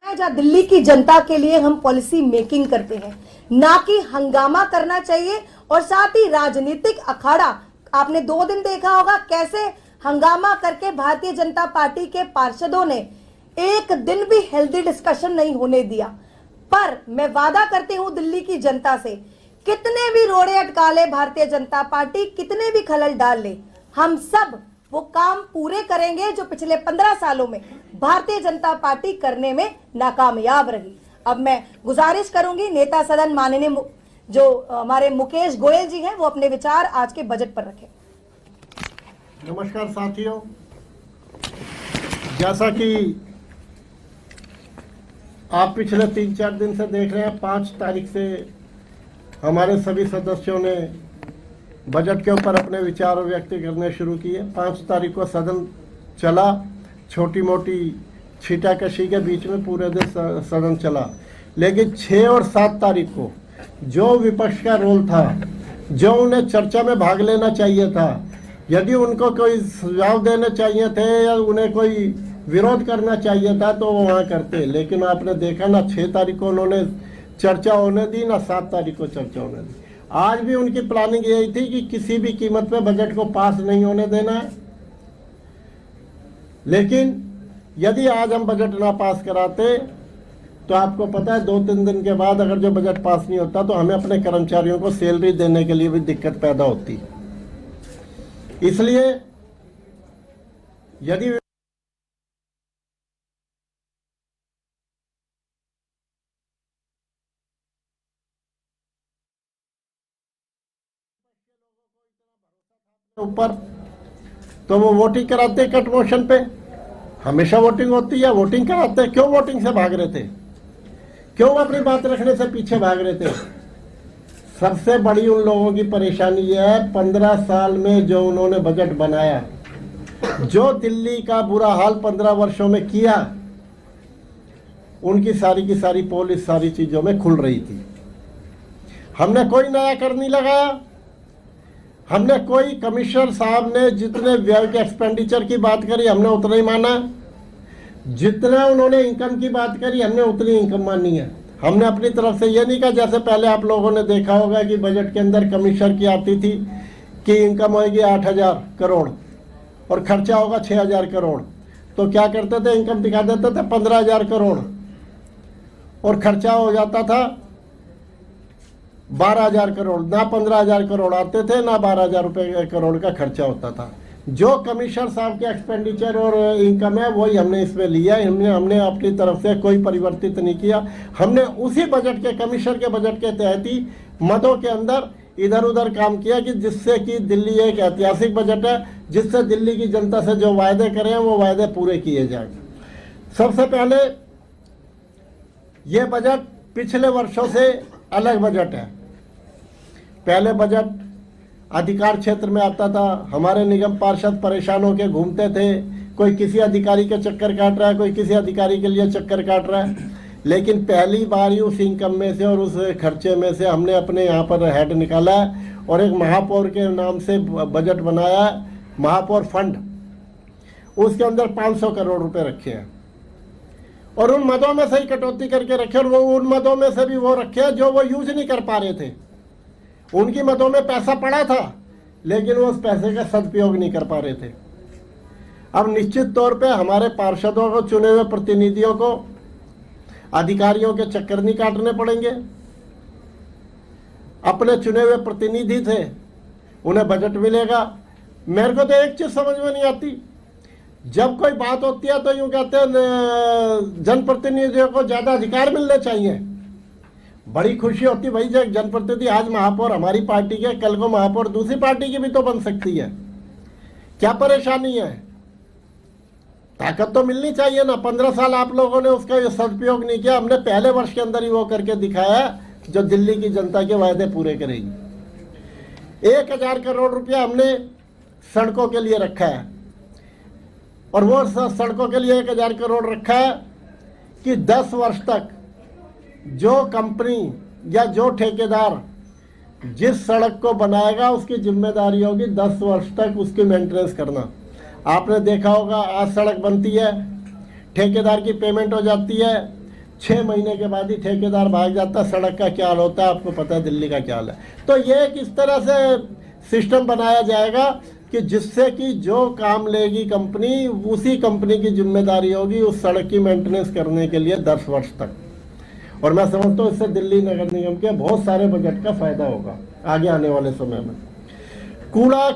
जहाँ दिल्ली की जनता के लिए हम पॉलिसी मेकिंग करते हैं, ना कि हंगामा करना चाहिए। और साथ ही राजनीतिक अखाड़ा, आपने 2 दिन देखा होगा कैसे हंगामा करके भारतीय जनता पार्टी के पार्षदों ने एक दिन भी हेल्दी डिस्कशन नहीं होने दिया। पर मैं वादा करती हूं दिल्ली की जनता से, कितने भी रोड़े अटका ले भारतीय जनता पार्टी, कितने भी खलल डाल ले, हम सब वो काम पूरे करेंगे जो पिछले 15 सालों में भारतीय जनता पार्टी करने में नाकामयाब रही। अब मैं गुजारिश करूंगी नेता सदन माननीय जो हमारे मुकेश गोयल जी हैं, वो अपने विचार आज के बजट पर रखें। नमस्कार साथियों, जैसा कि आप पिछले 3-4 दिन से देख रहे हैं, 5 तारीख से हमारे सभी सदस्यों ने बजट के ऊपर अपने विचार व्यक्त करने शुरू किए। 5 तारीख को सदन चला, छोटी मोटी छीटाकशी के बीच में पूरे दिन सदन चला। लेकिन 6 और 7 तारीख को जो विपक्ष का रोल था, जो उन्हें चर्चा में भाग लेना चाहिए था, यदि उनको कोई सुझाव देने चाहिए थे या उन्हें कोई विरोध करना चाहिए था तो वो वहाँ करते। लेकिन आपने देखा ना 6 तारीख को उन्होंने चर्चा होने दी, ना 7 तारीख को चर्चा होने दी। आज भी उनकी प्लानिंग यही थी कि किसी भी कीमत पे बजट को पास नहीं होने देना है। लेकिन यदि आज हम बजट ना पास कराते तो आपको पता है 2-3 दिन के बाद अगर जो बजट पास नहीं होता तो हमें अपने कर्मचारियों को सैलरी देने के लिए भी दिक्कत पैदा होती। इसलिए यदि ऊपर तो वो वोटिंग कराते कट मोशन पे, हमेशा वोटिंग होती है, वोटिंग कराते। क्यों वोटिंग से भाग रहे थे? क्यों अपनी बात रखने से पीछे भाग रहे थे? सबसे बड़ी उन लोगों की परेशानी यह है, 15 साल में जो उन्होंने बजट बनाया, जो दिल्ली का बुरा हाल 15 वर्षों में किया, उनकी सारी की सारी पॉलिसी सारी चीजों में खुल रही थी। हमने कोई नया कर नहीं लगाया। हमने कोई कमिश्नर साहब ने जितने व्यय के एक्सपेंडिचर की बात करी हमने उतना ही माना, जितना उन्होंने इनकम की बात करी हमने उतनी इनकम मानी है। हमने अपनी तरफ से ये नहीं कहा, जैसे पहले आप लोगों ने देखा होगा कि बजट के अंदर कमिश्नर की आती थी कि इनकम होगी 8,000 करोड़ और खर्चा होगा 6,000 करोड़, तो क्या करते थे, इनकम दिखा देते थे 15,000 करोड़ और खर्चा हो जाता था 12,000 करोड़। ना 15,000 करोड़ आते थे, ना 12,000 रुपये करोड़ का खर्चा होता था। जो कमिश्नर साहब के एक्सपेंडिचर और इनकम है वही हमने इसमें लिया। हमने अपनी तरफ से कोई परिवर्तित नहीं किया। हमने उसी बजट के, कमिश्नर के बजट के तहत ही मदों के अंदर इधर उधर काम किया कि जिससे कि दिल्ली एक ऐतिहासिक बजट है, जिससे दिल्ली की जनता से जो वायदे करें वो वायदे पूरे किए जाएं। सबसे पहले ये बजट पिछले वर्षों से अलग बजट है। पहले बजट अधिकार क्षेत्र में आता था, हमारे निगम पार्षद परेशान होकर घूमते थे, कोई किसी अधिकारी के चक्कर काट रहा है, कोई किसी अधिकारी के लिए चक्कर काट रहा है। लेकिन पहली बार ही उस इनकम में से और उस खर्चे में से हमने अपने यहाँ पर हेड निकाला है और एक महापौर के नाम से बजट बनाया है, महापौर फंड। उसके अंदर 500 करोड़ रुपए रखे हैं और उन मदों में से ही कटौती करके रखे और वो उन मदों में से भी वो रखे जो वो यूज नहीं कर पा रहे थे। उनकी मदों में पैसा पड़ा था लेकिन वो उस पैसे का सदुपयोग नहीं कर पा रहे थे। अब निश्चित तौर पे हमारे पार्षदों को, चुने हुए प्रतिनिधियों को अधिकारियों के चक्कर नहीं काटने पड़ेंगे। अपने चुने हुए प्रतिनिधि थे, उन्हें बजट मिलेगा। मेरे को तो एक चीज समझ में नहीं आती, जब कोई बात होती है तो यूं कहते हैं जनप्रतिनिधियों को ज्यादा अधिकार मिलने चाहिए। बड़ी खुशी होती भाई जब जनप्रतिनिधि, आज महापौर हमारी पार्टी के, कल को महापौर दूसरी पार्टी की भी तो बन सकती है। क्या परेशानी है? ताकत तो मिलनी चाहिए ना। 15 साल आप लोगों ने उसका सदुपयोग नहीं किया। हमने पहले वर्ष के अंदर ही वो करके दिखाया जो दिल्ली की जनता के वायदे पूरे करेगी। 1,000 करोड़ रुपया हमने सड़कों के लिए रखा है और वो सड़कों के लिए 1,000 करोड़ रखा है कि 10 वर्ष तक जो कंपनी या जो ठेकेदार जिस सड़क को बनाएगा उसकी जिम्मेदारी होगी 10 वर्ष तक उसकी मेंटेनेंस करना। आपने देखा होगा आज सड़क बनती है, ठेकेदार की पेमेंट हो जाती है, 6 महीने के बाद ही ठेकेदार भाग जाता। सड़क का क्या हाल होता है आपको पता है, दिल्ली का क्या हाल है। तो ये किस तरह से सिस्टम बनाया जाएगा कि जिससे कि जो काम लेगी कंपनी, उसी कंपनी की जिम्मेदारी होगी उस सड़क की मेंटेनेंस करने के लिए 10 वर्ष तक। और मैं समझता हूँ इससे दिल्ली नगर निगम के बहुत सारे बजट का फायदा होगा आगे आने वाले समय में। कूड़ा